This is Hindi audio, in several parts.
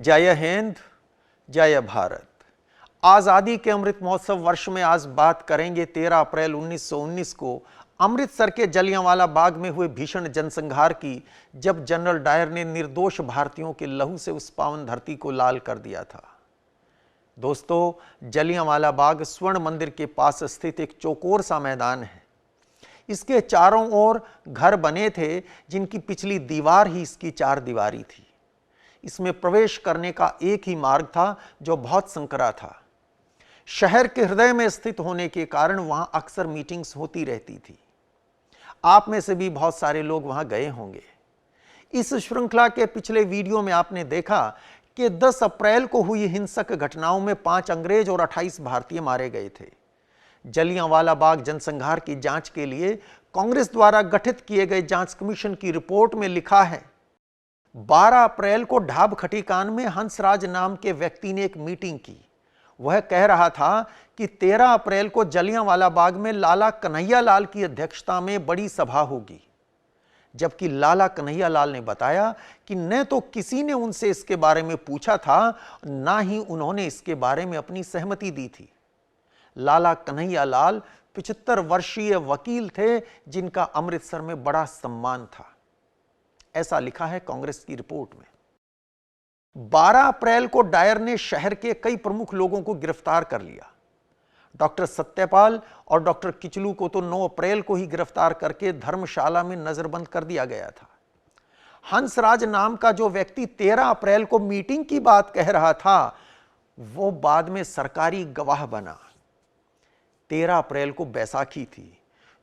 जय हिंद, जय भारत। आज़ादी के अमृत महोत्सव वर्ष में आज बात करेंगे 13 अप्रैल 1919 को अमृतसर के जलियांवाला बाग में हुए भीषण जनसंहार की, जब जनरल डायर ने निर्दोष भारतीयों के लहू से उस पावन धरती को लाल कर दिया था। दोस्तों, जलियांवाला बाग स्वर्ण मंदिर के पास स्थित एक चौकोर सा मैदान है। इसके चारों ओर घर बने थे, जिनकी पिछली दीवार ही इसकी चार दीवारी थी। इसमें प्रवेश करने का एक ही मार्ग था, जो बहुत संकरा था। शहर के हृदय में स्थित होने के कारण वहां अक्सर मीटिंग्स होती रहती थी। आप में से भी बहुत सारे लोग वहां गए होंगे। इस श्रृंखला के पिछले वीडियो में आपने देखा कि 10 अप्रैल को हुई हिंसक घटनाओं में 5 अंग्रेज और 28 भारतीय मारे गए थे। जलियांवाला बाग जनसंहार की जांच के लिए कांग्रेस द्वारा गठित किए गए जांच कमीशन की रिपोर्ट में लिखा है, 12 अप्रैल को ढाब खटीकान में हंसराज नाम के व्यक्ति ने एक मीटिंग की। वह कह रहा था कि 13 अप्रैल को जलियांवाला बाग में लाला कन्हैयालाल की अध्यक्षता में बड़ी सभा होगी, जबकि लाला कन्हैयालाल ने बताया कि न तो किसी ने उनसे इसके बारे में पूछा था, ना ही उन्होंने इसके बारे में अपनी सहमति दी थी। लाला कन्हैयालाल 75 वर्षीय वकील थे, जिनका अमृतसर में बड़ा सम्मान था। ऐसा लिखा है कांग्रेस की रिपोर्ट में। 12 अप्रैल को डायर ने शहर के कई प्रमुख लोगों को गिरफ्तार कर लिया। डॉक्टर सत्यपाल और डॉक्टर किचलू को तो 9 अप्रैल को ही गिरफ्तार करके धर्मशाला में नजरबंद कर दिया गया था। हंसराज नाम का जो व्यक्ति 13 अप्रैल को मीटिंग की बात कह रहा था, वो बाद में सरकारी गवाह बना। 13 अप्रैल को बैसाखी थी।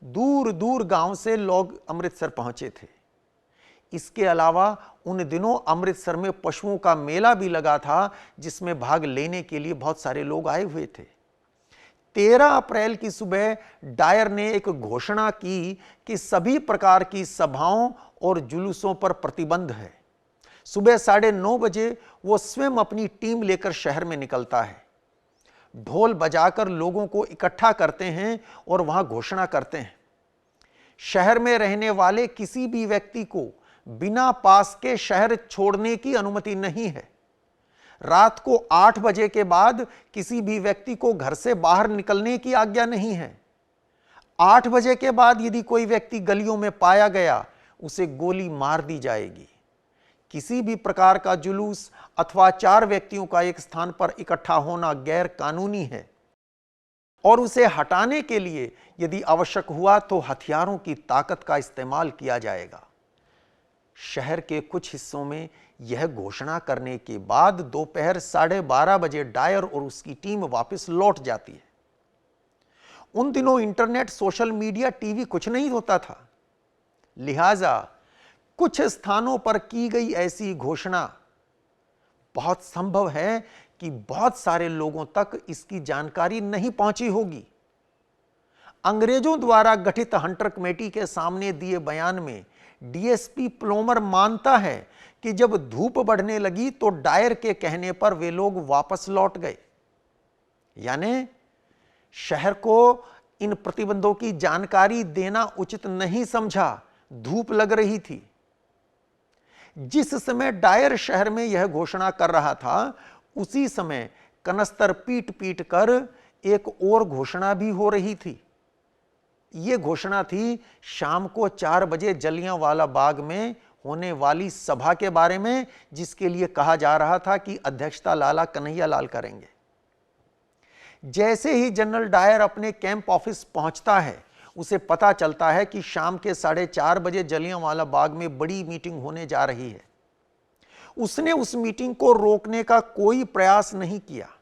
दूर दूर गांव से लोग अमृतसर पहुंचे थे। इसके अलावा उन दिनों अमृतसर में पशुओं का मेला भी लगा था, जिसमें भाग लेने के लिए बहुत सारे लोग आए हुए थे। 13 अप्रैल की सुबह डायर ने एक घोषणा की कि सभी प्रकार की सभाओं और जुलूसों पर प्रतिबंध है। सुबह 9:30 बजे वो स्वयं अपनी टीम लेकर शहर में निकलता है। ढोल बजाकर लोगों को इकट्ठा करते हैं और वहां घोषणा करते हैं, शहर में रहने वाले किसी भी व्यक्ति को बिना पास के शहर छोड़ने की अनुमति नहीं है। रात को 8 बजे के बाद किसी भी व्यक्ति को घर से बाहर निकलने की आज्ञा नहीं है। 8 बजे के बाद यदि कोई व्यक्ति गलियों में पाया गया, उसे गोली मार दी जाएगी। किसी भी प्रकार का जुलूस अथवा 4 व्यक्तियों का एक स्थान पर इकट्ठा होना गैर कानूनी है और उसे हटाने के लिए यदि आवश्यक हुआ तो हथियारों की ताकत का इस्तेमाल किया जाएगा। शहर के कुछ हिस्सों में यह घोषणा करने के बाद दोपहर 12:30 बजे डायर और उसकी टीम वापस लौट जाती है। उन दिनों इंटरनेट, सोशल मीडिया, टीवी कुछ नहीं होता था। लिहाजा कुछ स्थानों पर की गई ऐसी घोषणा बहुत संभव है कि बहुत सारे लोगों तक इसकी जानकारी नहीं पहुंची होगी। अंग्रेजों द्वारा गठित हंटर कमेटी के सामने दिए बयान में डीएसपी प्लोमर मानता है कि जब धूप बढ़ने लगी तो डायर के कहने पर वे लोग वापस लौट गए। यानी शहर को इन प्रतिबंधों की जानकारी देना उचित नहीं समझा, धूप लग रही थी। जिस समय डायर शहर में यह घोषणा कर रहा था, उसी समय कनस्तर पीट पीट कर एक और घोषणा भी हो रही थी। यह घोषणा थी शाम को 4 बजे जलियांवाला बाग में होने वाली सभा के बारे में, जिसके लिए कहा जा रहा था कि अध्यक्षता लाला कन्हैयालाल करेंगे। जैसे ही जनरल डायर अपने कैंप ऑफिस पहुंचता है, उसे पता चलता है कि शाम के 4:30 बजे जलियांवाला बाग में बड़ी मीटिंग होने जा रही है। उसने उस मीटिंग को रोकने का कोई प्रयास नहीं किया।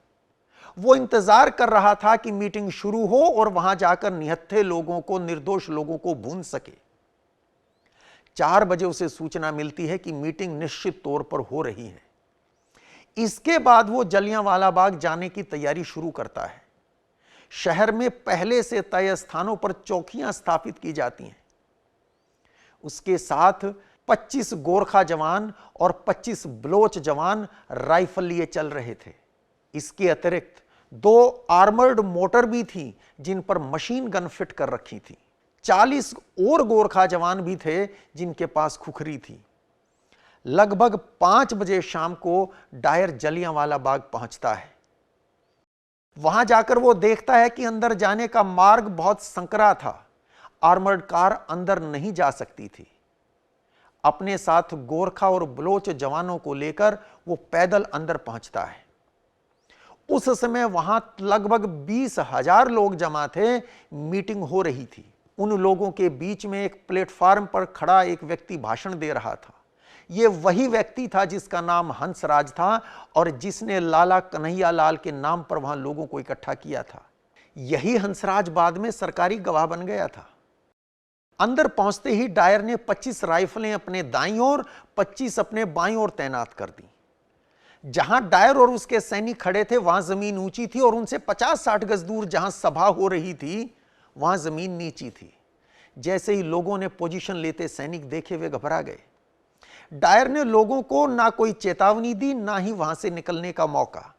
वो इंतजार कर रहा था कि मीटिंग शुरू हो और वहां जाकर निहत्थे लोगों को, निर्दोष लोगों को भून सके। 4 बजे उसे सूचना मिलती है कि मीटिंग निश्चित तौर पर हो रही है। इसके बाद वो जलियांवाला बाग जाने की तैयारी शुरू करता है। शहर में पहले से तय स्थानों पर चौकियां स्थापित की जाती हैं। उसके साथ 25 गोरखा जवान और 25 बलोच जवान राइफल लिए चल रहे थे। इसके अतिरिक्त 2 आर्मर्ड मोटर भी थी, जिन पर मशीन गन फिट कर रखी थी। 40 और गोरखा जवान भी थे, जिनके पास खुखरी थी। लगभग 5 बजे शाम को डायर जलियांवाला बाग पहुंचता है। वहां जाकर वो देखता है कि अंदर जाने का मार्ग बहुत संकरा था, आर्मर्ड कार अंदर नहीं जा सकती थी। अपने साथ गोरखा और बलोच जवानों को लेकर वो पैदल अंदर पहुंचता है। उस समय वहां लगभग 20,000 लोग जमा थे, मीटिंग हो रही थी। उन लोगों के बीच में एक प्लेटफार्म पर खड़ा एक व्यक्ति भाषण दे रहा था। यह वही व्यक्ति था जिसका नाम हंसराज था और जिसने लाला कन्हैयालाल के नाम पर वहां लोगों को इकट्ठा किया था। यही हंसराज बाद में सरकारी गवाह बन गया था। अंदर पहुंचते ही डायर ने 25 राइफलें अपने दाईं ओर, 25 अपने बाईं ओर तैनात कर दी। जहां डायर और उसके सैनिक खड़े थे वहां जमीन ऊंची थी और उनसे 50-60 गज दूर जहां सभा हो रही थी वहां जमीन नीची थी। जैसे ही लोगों ने पोजीशन लेते सैनिक देखे वे घबरा गए। डायर ने लोगों को ना कोई चेतावनी दी, ना ही वहां से निकलने का मौका।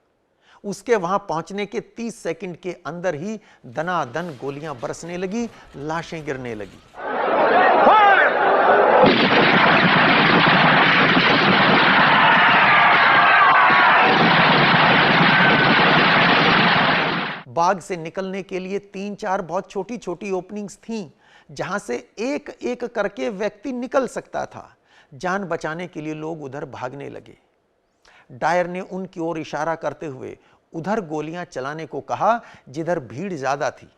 उसके वहां पहुंचने के 30 सेकंड के अंदर ही दनादन गोलियां बरसने लगी, लाशें गिरने लगी। बाग से निकलने के लिए 3-4 बहुत छोटी छोटी ओपनिंग्स थीं, जहां से एक एक करके व्यक्ति निकल सकता था। जान बचाने के लिए लोग उधर भागने लगे। डायर ने उनकी ओर इशारा करते हुए उधर गोलियां चलाने को कहा जिधर भीड़ ज्यादा थी।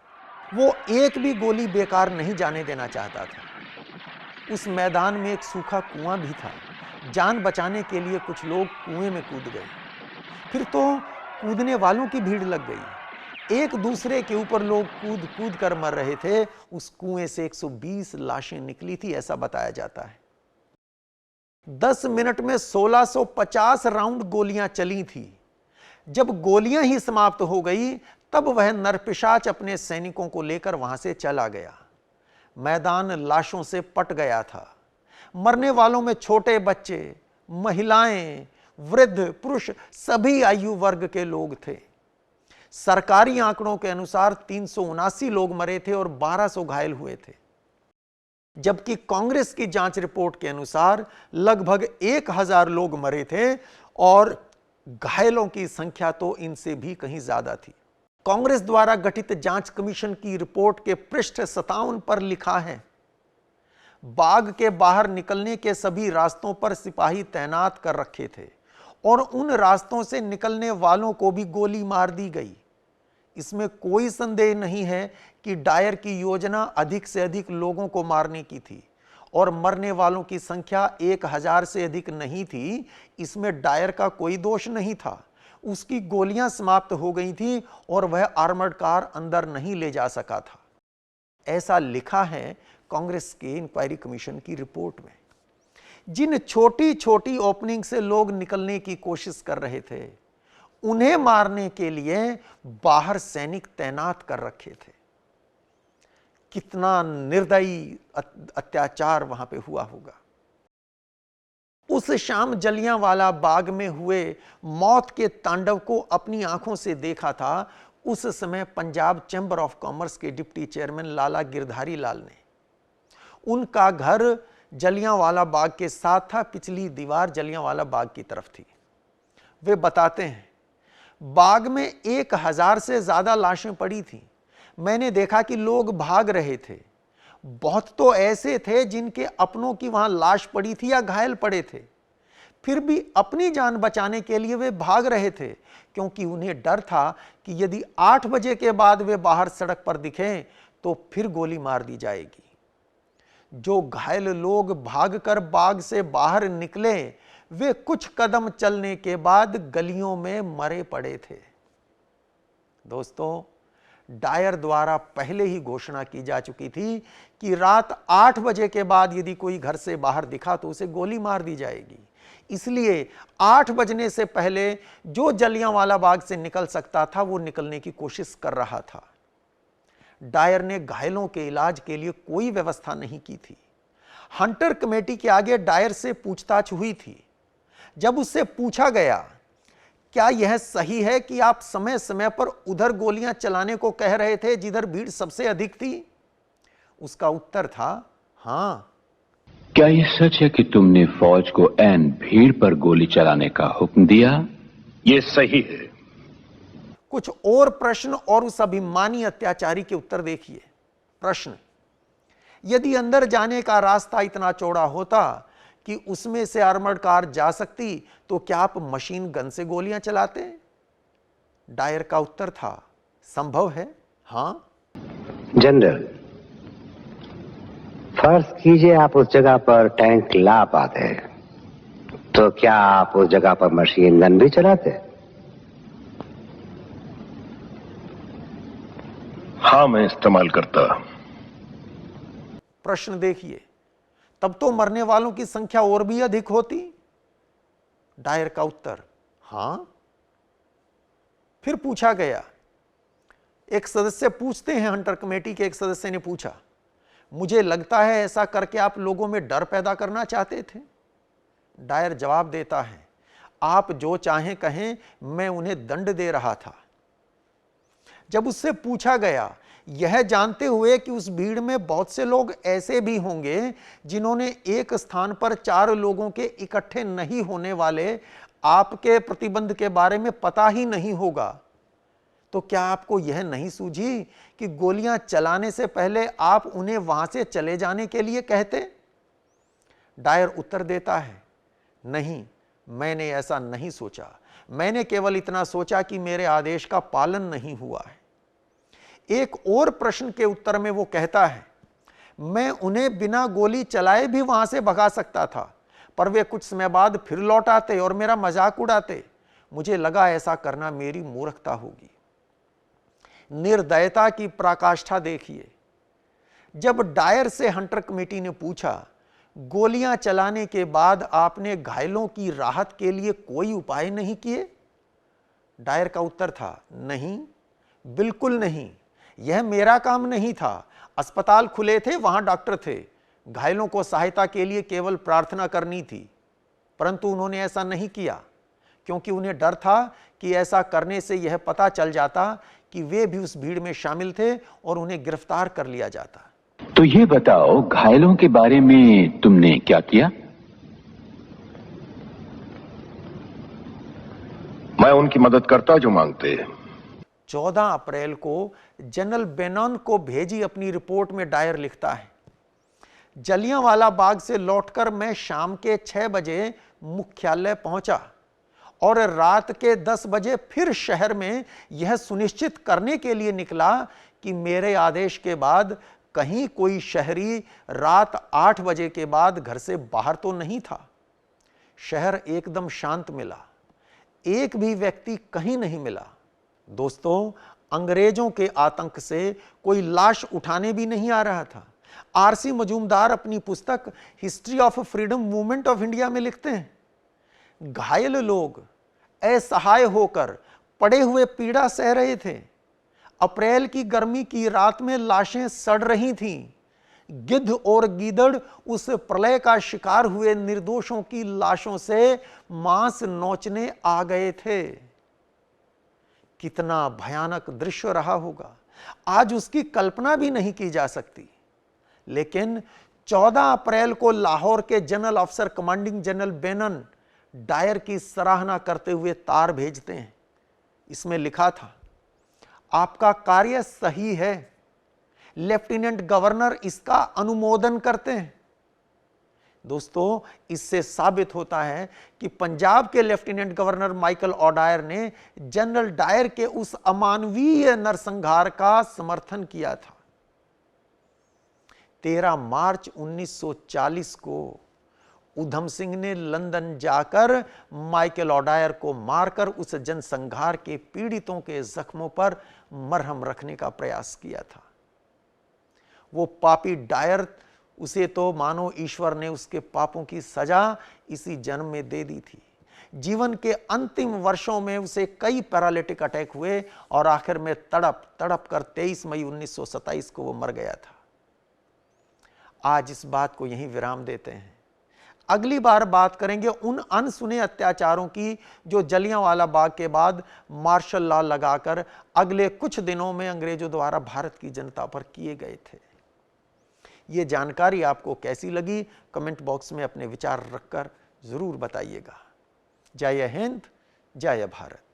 वो एक भी गोली बेकार नहीं जाने देना चाहता था। उस मैदान में एक सूखा कुआं भी था। जान बचाने के लिए कुछ लोग कुएं में कूद गए। फिर तो कूदने वालों की भीड़ लग गई। एक दूसरे के ऊपर लोग कूद कूद कर मर रहे थे। उस कुएं से 120 लाशें निकली थी, ऐसा बताया जाता है। 10 मिनट में 1650 राउंड गोलियां चली थी। जब गोलियां ही समाप्त हो गई तब वह नरपिशाच अपने सैनिकों को लेकर वहां से चला गया। मैदान लाशों से पट गया था। मरने वालों में छोटे बच्चे, महिलाएं, वृद्ध, पुरुष, सभी आयु वर्ग के लोग थे। सरकारी आंकड़ों के अनुसार 379 लोग मरे थे और 1200 घायल हुए थे, जबकि कांग्रेस की जांच रिपोर्ट के अनुसार लगभग 1000 लोग मरे थे और घायलों की संख्या तो इनसे भी कहीं ज्यादा थी। कांग्रेस द्वारा गठित जांच कमीशन की रिपोर्ट के पृष्ठ 57 पर लिखा है, बाग के बाहर निकलने के सभी रास्तों पर सिपाही तैनात कर रखे थे और उन रास्तों से निकलने वालों को भी गोली मार दी गई। इसमें कोई संदेह नहीं है कि डायर की योजना अधिक से अधिक लोगों को मारने की थी और मरने वालों की संख्या 1000 से अधिक नहीं थी। इसमें डायर का कोई दोष नहीं था। उसकी गोलियां समाप्त हो गई थी और वह आर्मर्ड कार अंदर नहीं ले जा सका था। ऐसा लिखा है कांग्रेस के इंक्वायरी कमीशन की रिपोर्ट में। जिन छोटी छोटी ओपनिंग से लोग निकलने की कोशिश कर रहे थे, उन्हें मारने के लिए बाहर सैनिक तैनात कर रखे थे। कितना निर्दयी अत्याचार वहां पे हुआ होगा। उस शाम जलियांवाला बाग में हुए मौत के तांडव को अपनी आंखों से देखा था उस समय पंजाब चैंबर ऑफ कॉमर्स के डिप्टी चेयरमैन लाला गिरधारी लाल ने। उनका घर जलियांवाला बाग के साथ था, पिछली दीवार जलियांवाला बाग की तरफ थी। वे बताते हैं, बाग में 1000 से ज्यादा लाशें पड़ी थी। मैंने देखा कि लोग भाग रहे थे। बहुत तो ऐसे थे जिनके अपनों की वहां लाश पड़ी थी या घायल पड़े थे, फिर भी अपनी जान बचाने के लिए वे भाग रहे थे, क्योंकि उन्हें डर था कि यदि 8 बजे के बाद वे बाहर सड़क पर दिखें तो फिर गोली मार दी जाएगी। जो घायल लोग भागकर बाग से बाहर निकले, वे कुछ कदम चलने के बाद गलियों में मरे पड़े थे। दोस्तों, डायर द्वारा पहले ही घोषणा की जा चुकी थी कि रात 8 बजे के बाद यदि कोई घर से बाहर दिखा तो उसे गोली मार दी जाएगी। इसलिए 8 बजने से पहले जो जलियांवाला बाग से निकल सकता था वो निकलने की कोशिश कर रहा था। डायर ने घायलों के इलाज के लिए कोई व्यवस्था नहीं की थी। हंटर कमेटी के आगे डायर से पूछताछ हुई थी। जब उससे पूछा गया, क्या यह सही है कि आप समय समय पर उधर गोलियां चलाने को कह रहे थे जिधर भीड़ सबसे अधिक थी? उसका उत्तर था, हां। क्या यह सच है कि तुमने फौज को ऐन भीड़ पर गोली चलाने का हुक्म दिया? यह सही है। कुछ और प्रश्न और उस अभिमानी अत्याचारी के उत्तर देखिए। प्रश्न: यदि अंदर जाने का रास्ता इतना चौड़ा होता कि उसमें से आर्मर्ड कार जा सकती, तो क्या आप मशीन गन से गोलियां चलाते? डायर का उत्तर था, संभव है, हां। जनरल, फर्ज कीजिए आप उस जगह पर टैंक ला पाते, तो क्या आप उस जगह पर मशीन गन भी चलाते? हां, मैं इस्तेमाल करता। प्रश्न देखिए, तब तो मरने वालों की संख्या और भी अधिक होती। डायर का उत्तर, हां। फिर पूछा गया, एक सदस्य पूछते हैं, हंटर कमेटी के एक सदस्य ने पूछा, मुझे लगता है ऐसा करके आप लोगों में डर पैदा करना चाहते थे। डायर जवाब देता है, आप जो चाहें कहें, मैं उन्हें दंड दे रहा था। जब उससे पूछा गया, यह जानते हुए कि उस भीड़ में बहुत से लोग ऐसे भी होंगे जिन्होंने एक स्थान पर 4 लोगों के इकट्ठे नहीं होने वाले आपके प्रतिबंध के बारे में पता ही नहीं होगा, तो क्या आपको यह नहीं सूझी कि गोलियां चलाने से पहले आप उन्हें वहां से चले जाने के लिए कहते? डायर उत्तर देता है, नहीं, मैंने ऐसा नहीं सोचा। मैंने केवल इतना सोचा कि मेरे आदेश का पालन नहीं हुआ है। एक और प्रश्न के उत्तर में वो कहता है, मैं उन्हें बिना गोली चलाए भी वहां से भगा सकता था, पर वे कुछ समय बाद फिर लौट आते और मेरा मजाक उड़ाते। मुझे लगा ऐसा करना मेरी मूर्खता होगी। निर्दयता की पराकाष्ठा देखिए। जब डायर से हंटर कमेटी ने पूछा, गोलियां चलाने के बाद आपने घायलों की राहत के लिए कोई उपाय नहीं किए? डायर का उत्तर था, नहीं, बिल्कुल नहीं, यह मेरा काम नहीं था। अस्पताल खुले थे, वहां डॉक्टर थे, घायलों को सहायता के लिए केवल प्रार्थना करनी थी। परंतु उन्होंने ऐसा नहीं किया, क्योंकि उन्हें डर था कि ऐसा करने से यह पता चल जाता कि वे भी उस भीड़ में शामिल थे और उन्हें गिरफ्तार कर लिया जाता। तो ये बताओ, घायलों के बारे में तुमने क्या किया? मैं उनकी मदद करता जो मांगते। 14 अप्रैल को जनरल बेनॉन को भेजी अपनी रिपोर्ट में डायर लिखता है, जलियांवाला बाग से लौटकर मैं शाम के 6 बजे मुख्यालय पहुंचा और रात के 10 बजे फिर शहर में यह सुनिश्चित करने के लिए निकला कि मेरे आदेश के बाद कहीं कोई शहरी रात 8 बजे के बाद घर से बाहर तो नहीं था। शहर एकदम शांत मिला, एक भी व्यक्ति कहीं नहीं मिला। दोस्तों, अंग्रेजों के आतंक से कोई लाश उठाने भी नहीं आ रहा था। आरसी मजूमदार अपनी पुस्तक history of freedom movement of India में लिखते हैं, घायल लोग असहाय होकर पड़े हुए पीड़ा सह रहे थे। अप्रैल की गर्मी की रात में लाशें सड़ रही थीं। गिद्ध और गीदड़ उस प्रलय का शिकार हुए निर्दोषों की लाशों से मांस नोचने आ गए थे। कितना भयानक दृश्य रहा होगा, आज उसकी कल्पना भी नहीं की जा सकती। लेकिन 14 अप्रैल को लाहौर के जनरल अफसर कमांडिंग जनरल बेनन डायर की सराहना करते हुए तार भेजते हैं। इसमें लिखा था, आपका कार्य सही है, लेफ्टिनेंट गवर्नर इसका अनुमोदन करते हैं। दोस्तों, इससे साबित होता है कि पंजाब के लेफ्टिनेंट गवर्नर माइकल ओडायर ने जनरल डायर के उस अमानवीय नरसंहार का समर्थन किया था। 13 मार्च 1940 को उधम सिंह ने लंदन जाकर माइकल ओडायर को मारकर उस जनसंहार के पीड़ितों के जख्मों पर मरहम रखने का प्रयास किया था। वो पापी डायर, उसे तो मानो ईश्वर ने उसके पापों की सजा इसी जन्म में दे दी थी। जीवन के अंतिम वर्षों में उसे कई पैरालिटिक अटैक हुए और आखिर में तड़प तड़प कर 23 मई 1927 को वो मर गया था। आज इस बात को यहीं विराम देते हैं। अगली बार बात करेंगे उन अनसुने अत्याचारों की जो जलियांवाला बाग के बाद मार्शल लॉ लगाकर अगले कुछ दिनों में अंग्रेजों द्वारा भारत की जनता पर किए गए थे। ये जानकारी आपको कैसी लगी, कमेंट बॉक्स में अपने विचार रखकर जरूर बताइएगा। जय हिंद, जय भारत।